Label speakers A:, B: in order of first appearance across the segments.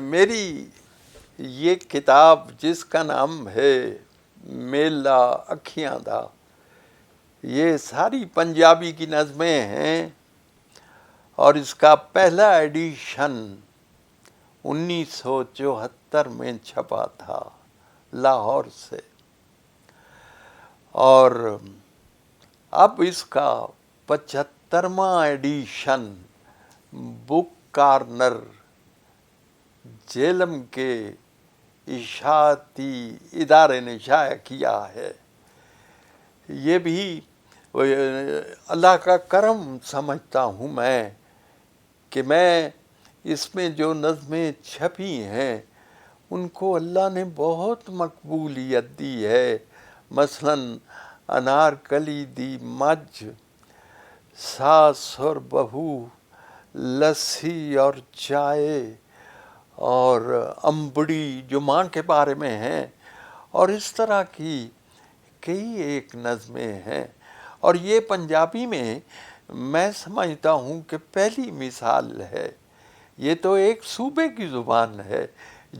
A: میری یہ کتاب جس کا نام ہے میلا اکھیاں دا، یہ ساری پنجابی کی نظمیں ہیں اور اس کا پہلا ایڈیشن 1974 میں چھپا تھا لاہور سے، اور اب اس کا 75واں ایڈیشن بک کارنر جیلم کے اشاعتی ادارے نے شائع کیا ہے۔ یہ بھی اللہ کا کرم سمجھتا ہوں میں کہ میں اس میں جو نظمیں چھپی ہیں ان کو اللہ نے بہت مقبولیت دی ہے۔ مثلاً انارکلی دی مجھ، ساس اور بہو، لسی اور چائے، اور امبڑی جو ماں کے بارے میں ہیں، اور اس طرح کی کئی ایک نظمیں ہیں۔ اور یہ پنجابی میں سمجھتا ہوں کہ پہلی مثال ہے۔ یہ تو ایک صوبے کی زبان ہے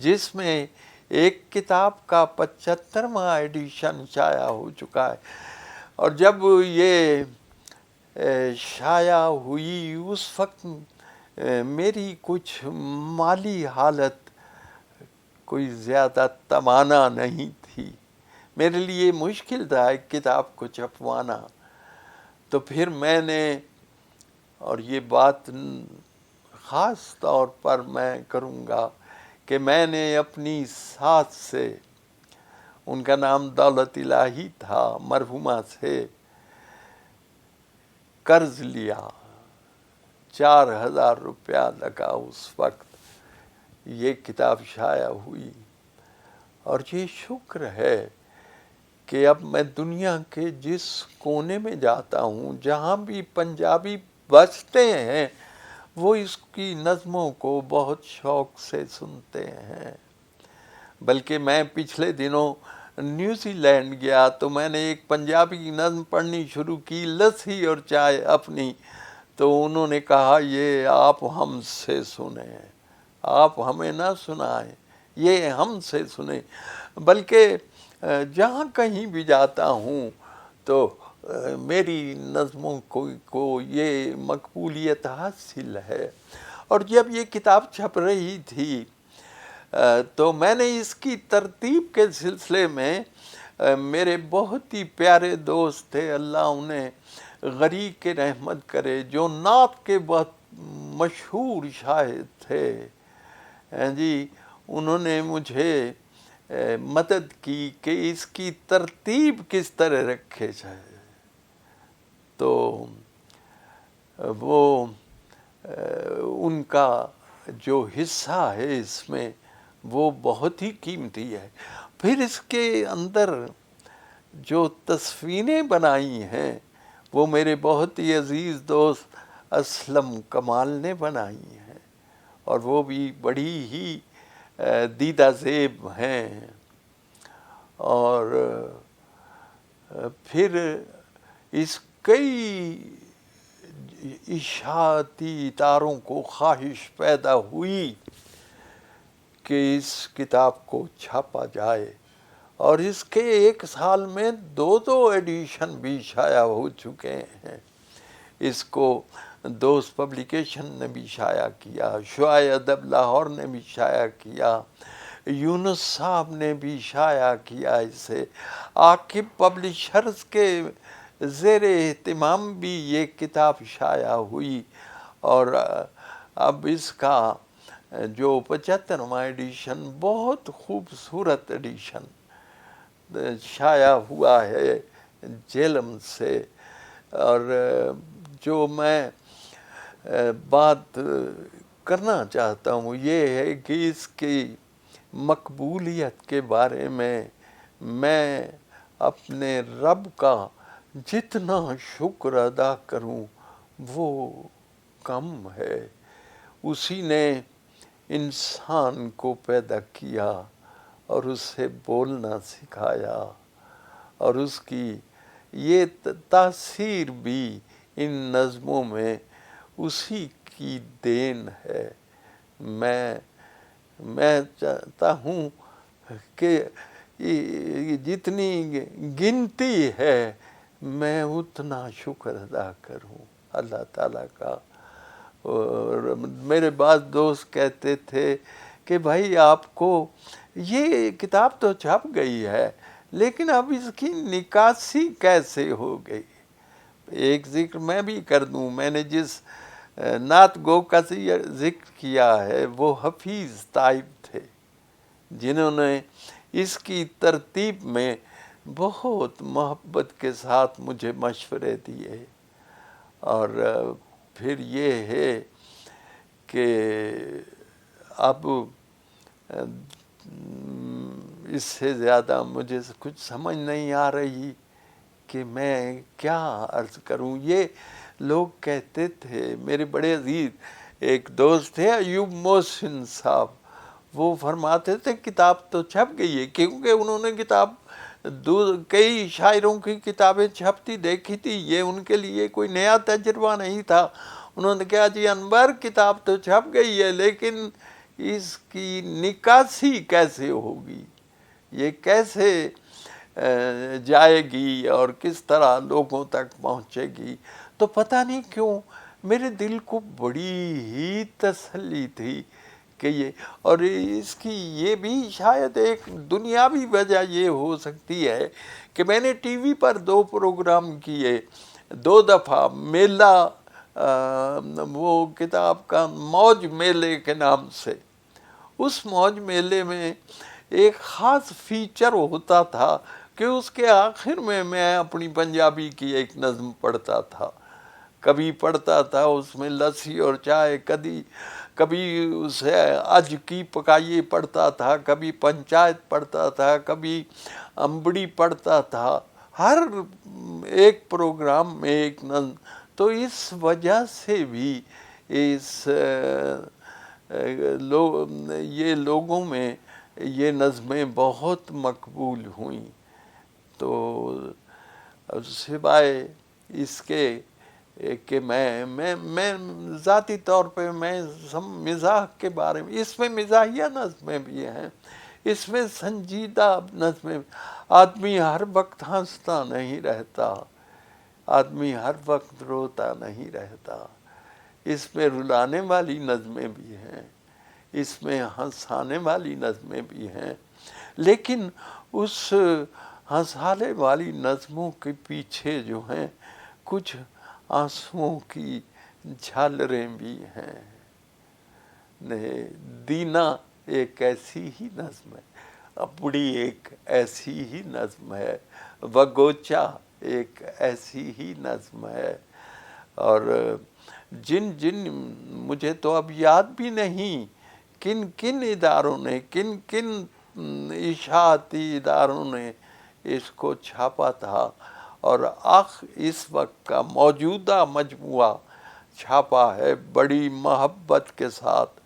A: جس میں ایک کتاب کا 75واں ایڈیشن شائع ہو چکا ہے۔ اور جب یہ شائع ہوئی اس وقت میری کچھ مالی حالت کوئی زیادہ توانا نہیں تھی، میرے لیے مشکل تھا ایک کتاب کو چھپوانا۔ تو پھر میں نے، اور یہ بات خاص طور پر میں کروں گا کہ میں نے اپنی ساس سے، ان کا نام دولت الہی تھا، مرحومہ سے قرض لیا، 4000 روپیہ لگا اس وقت یہ کتاب شائع ہوئی۔ اور یہ شکر ہے کہ اب میں دنیا کے جس کونے میں جاتا ہوں جہاں بھی پنجابی بستے ہیں وہ اس کی نظموں کو بہت شوق سے سنتے ہیں۔ بلکہ میں پچھلے دنوں نیوزی لینڈ گیا تو میں نے ایک پنجابی نظم پڑھنی شروع کی، لسی اور چائے اپنی، تو انہوں نے کہا یہ آپ ہم سے سنیں، آپ ہمیں نہ سنائیں، یہ ہم سے سنیں۔ بلکہ جہاں کہیں بھی جاتا ہوں تو میری نظموں کو یہ مقبولیت حاصل ہے۔ اور جب یہ کتاب چھپ رہی تھی تو میں نے اس کی ترتیب کے سلسلے میں میرے بہت ہی پیارے دوست تھے، اللہ انہیں غریق رحمت کرے، جو نعت کے بہت مشہور شاعر تھے جی، انہوں نے مجھے مدد کی کہ اس کی ترتیب کس طرح رکھے جائے۔ تو وہ ان کا جو حصہ ہے اس میں وہ بہت ہی قیمتی ہے۔ پھر اس کے اندر جو تصویریں بنائی ہیں وہ میرے بہت ہی عزیز دوست اسلم کمال نے بنائی ہیں، اور وہ بھی بڑی ہی دیدہ زیب ہیں۔ اور پھر اس کئی اشاعتی اداروں کو خواہش پیدا ہوئی کہ اس کتاب کو چھاپا جائے، اور اس کے ایک سال میں 2 ایڈیشن بھی شائع ہو چکے ہیں۔ اس کو دوست پبلیکیشن نے بھی شائع کیا، شعاع ادب لاہور نے بھی شائع کیا، یونس صاحب نے بھی شائع کیا اسے، عاقب پبلشرز کے زیر اہتمام بھی یہ کتاب شائع ہوئی۔ اور اب اس کا جو 75واں ایڈیشن بہت خوبصورت ایڈیشن شائع ہوا ہے جیلم سے۔ اور جو میں بات کرنا چاہتا ہوں یہ ہے کہ اس کی مقبولیت کے بارے میں اپنے رب کا جتنا شکر ادا کروں وہ کم ہے۔ اسی نے انسان کو پیدا کیا اور اسے بولنا سکھایا، اور اس کی یہ تاثیر بھی ان نظموں میں اسی کی دین ہے. میں چاہتا ہوں کہ جتنی گنتی ہے میں اتنا شکر ادا کروں اللہ تعالیٰ کا. اور میرے بعض دوست کہتے تھے کہ بھائی آپ کو یہ کتاب تو چھپ گئی ہے لیکن اب اس کی نکاسی کیسے ہو گئی. ایک ذکر میں بھی کر دوں، میں نے جس نعت گو کا ذکر کیا ہے وہ حفیظ طائب تھے، جنہوں نے اس کی ترتیب میں بہت محبت کے ساتھ مجھے مشورے دیے. اور پھر یہ ہے کہ اب اس سے زیادہ مجھے کچھ سمجھ نہیں آ رہی کہ میں کیا عرض کروں. یہ لوگ کہتے تھے، میرے بڑے عزیز ایک دوست تھے ایوب محسن صاحب، وہ فرماتے تھے کتاب تو چھپ گئی ہے، کیونکہ انہوں نے کتاب کئی شاعروں کی کتابیں چھپتی دیکھی تھی، یہ ان کے لیے کوئی نیا تجربہ نہیں تھا. انہوں نے کہا جی انور کتاب تو چھپ گئی ہے لیکن اس کی نکاسی کیسے ہوگی، یہ کیسے جائے گی اور کس طرح لوگوں تک پہنچے گی. تو پتہ نہیں کیوں میرے دل کو بڑی ہی تسلی تھی کہ یہ، اور اس کی یہ بھی شاید ایک دنیاوی وجہ یہ ہو سکتی ہے کہ میں نے ٹی وی پر 2 پروگرام کیے، 2 دفعہ میلہ، وہ کتاب کا موج میلے کے نام سے. اس موج میلے میں ایک خاص فیچر ہوتا تھا کہ اس کے آخر میں اپنی پنجابی کی ایک نظم پڑھتا تھا. کبھی پڑھتا تھا اس میں لسی اور چائے، کبھی اسے اج کی پکائیے پڑھتا تھا، کبھی پنچایت پڑھتا تھا، کبھی امبڑی پڑھتا تھا، ہر ایک پروگرام میں ایک نظم. تو اس وجہ سے بھی یہ لوگوں میں یہ نظمیں بہت مقبول ہوئیں. تو سوائے اس کے کہ میں ذاتی طور پہ میں مزاح کے بارے میں، اس میں مزاحیہ نظمیں بھی ہیں، اس میں سنجیدہ نظمیں. آدمی ہر وقت ہنستا نہیں رہتا، آدمی ہر وقت روتا نہیں رہتا. اس میں رلانے والی نظمیں بھی ہیں، اس میں ہنسانے والی نظمیں بھی ہیں، لیکن اس ہنسانے والی نظموں کے پیچھے جو ہیں کچھ آنسوؤں کی جھالریں بھی ہیں. دینا ایک ایسی ہی نظم ہے، اپڑی ایک ایسی ہی نظم ہے، وگوچا ایک ایسی ہی نظم ہے. اور جن مجھے تو اب یاد بھی نہیں کن اداروں نے، کن اشاعتی اداروں نے اس کو چھاپا تھا، اور اس وقت کا موجودہ مجموعہ چھاپا ہے بڑی محبت کے ساتھ،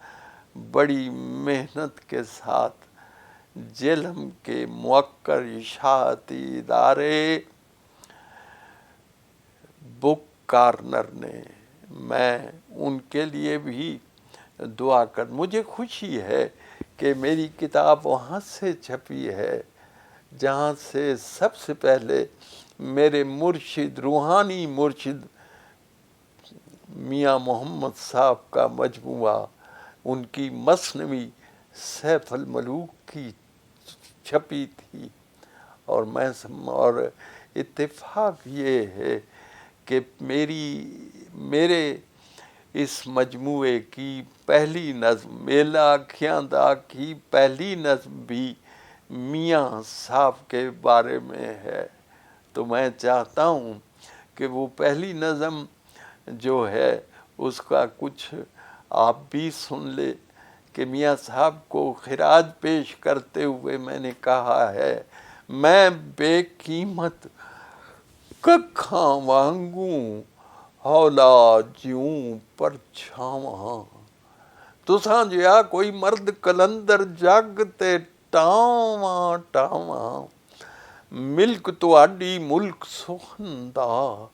A: بڑی محنت کے ساتھ. جیلم کے موقر اشاعتی ادارے بک کارنر نے، میں ان کے لیے بھی دعا مجھے خوشی ہے کہ میری کتاب وہاں سے چھپی ہے جہاں سے سب سے پہلے میرے مرشد، روحانی مرشد میاں محمد صاحب کا مجموعہ، ان کی مثنوی سیف الملوک کی چھپی تھی. اور اتفاق یہ ہے کہ میرے اس مجموعے کی پہلی نظم، میلہ آکھیاں دا کی پہلی نظم بھی میاں صاحب کے بارے میں ہے. تو میں چاہتا ہوں کہ وہ پہلی نظم جو ہے اس کا کچھ آپ بھی سن لے کہ میاں صاحب کو خراج پیش کرتے ہوئے میں نے کہا ہے، میں بے قیمت ککھاں وانگوں ہولا جیوں پر چھاواں، تساں جیا کوئی مرد کلندر جگ تے ٹاواں ٹاواں، ملک تہاڈی ملک سخن دا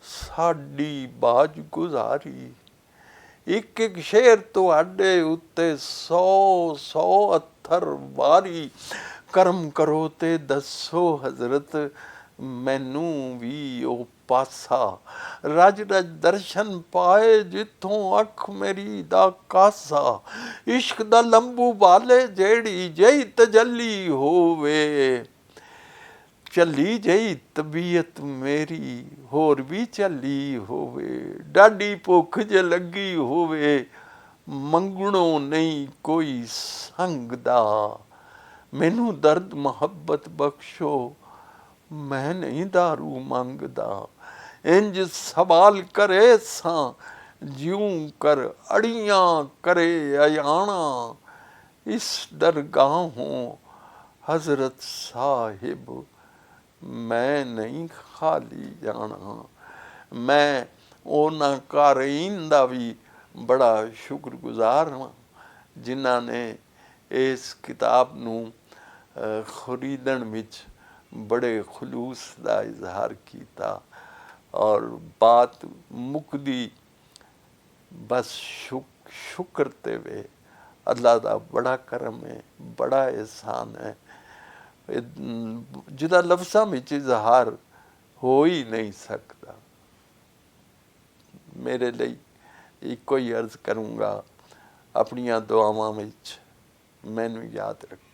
A: ساڈی باج گزاری، ਇੱਕ ਇੱਕ ਸ਼ੇਰ ਤੁਹਾਡੇ ਉੱਤੇ 100 ਅੱਥਰ ਵਾਰੀ। ਕਰਮ ਕਰੋ ਤੇ ਦੱਸੋ ਹਜ਼ਰਤ ਮੈਨੂੰ ਵੀ ਉਹ ਪਾਸਾ। ਰਜ ਰਜ ਦਰਸ਼ਨ ਪਾਏ ਜਿੱਥੋਂ ਅੱਖ ਮੇਰੀ ਦਾ ਕਾਸਾ। ਇਸ਼ਕ ਦਾ ਲੰਬੂ ਵਾਲੇ ਜਿਹੜੀ ਜਈ ਤਜੱਲੀ ਹੋਵੇ। ਚੱਲੀ ਜਈ ਤਬੀਅਤ ਮੇਰੀ ਹੋਰ ਵੀ ਚੱਲੀ ਹੋਵੇ। ਡਾਢੀ ਭੁੱਖ ਜੇ ਲੱਗੀ ਹੋਵੇ ਮੰਗਣੋਂ ਨਹੀਂ ਕੋਈ ਸੰਗ ਦਾ। ਮੈਨੂੰ ਦਰਦ ਮੁਹੱਬਤ ਬਖਸ਼ੋ ਮੈਂ ਨਹੀਂ ਦਾਰੂ ਮੰਗਦਾ। ਇੰਜ ਸਵਾਲ ਕਰੇ ਸਾਂ ਜਿਉਂ ਕਰ ਅੜੀਆਂ ਕਰੇ ਅਯਾਣਾ। ਇਸ ਦਰਗਾਹੋਂ ਹਜ਼ਰਤ ਸਾਹਿਬ ਮੈਂ ਨਹੀਂ ਖਾਲੀ ਜਾਣਾ। ਮੈਂ ਉਹਨਾਂ ਕਾਰੀਨ ਦਾ ਵੀ ਬੜਾ ਸ਼ੁਕਰਗੁਜ਼ਾਰ ਹਾਂ ਜਿਨ੍ਹਾਂ ਨੇ ਇਸ ਕਿਤਾਬ ਨੂੰ ਖਰੀਦਣ ਵਿੱਚ ਬੜੇ ਖਲੂਸ ਦਾ ਇਜ਼ਹਾਰ ਕੀਤਾ। ਔਰ ਬਾਤ ਮੁੱਕਦੀ ਬਸ ਸ਼ੁਕਰ ਤੇ ਵੇ। ਅੱਲਾ ਦਾ ਬੜਾ ਕਰਮ ਹੈ, ਬੜਾ ਇਹਸਾਨ ਹੈ ਜਿਹਦਾ ਲਫ਼ਜ਼ਾਂ ਵਿੱਚ ਇਜ਼ਹਾਰ ਹੋ ਹੀ ਨਹੀਂ ਸਕਦਾ। ਮੇਰੇ ਲਈ ਇੱਕੋ ਹੀ ਅਰਜ਼ ਕਰੂੰਗਾ, ਆਪਣੀਆਂ ਦੁਆਵਾਂ ਵਿੱਚ ਮੈਨੂੰ ਯਾਦ ਰੱਖੋ।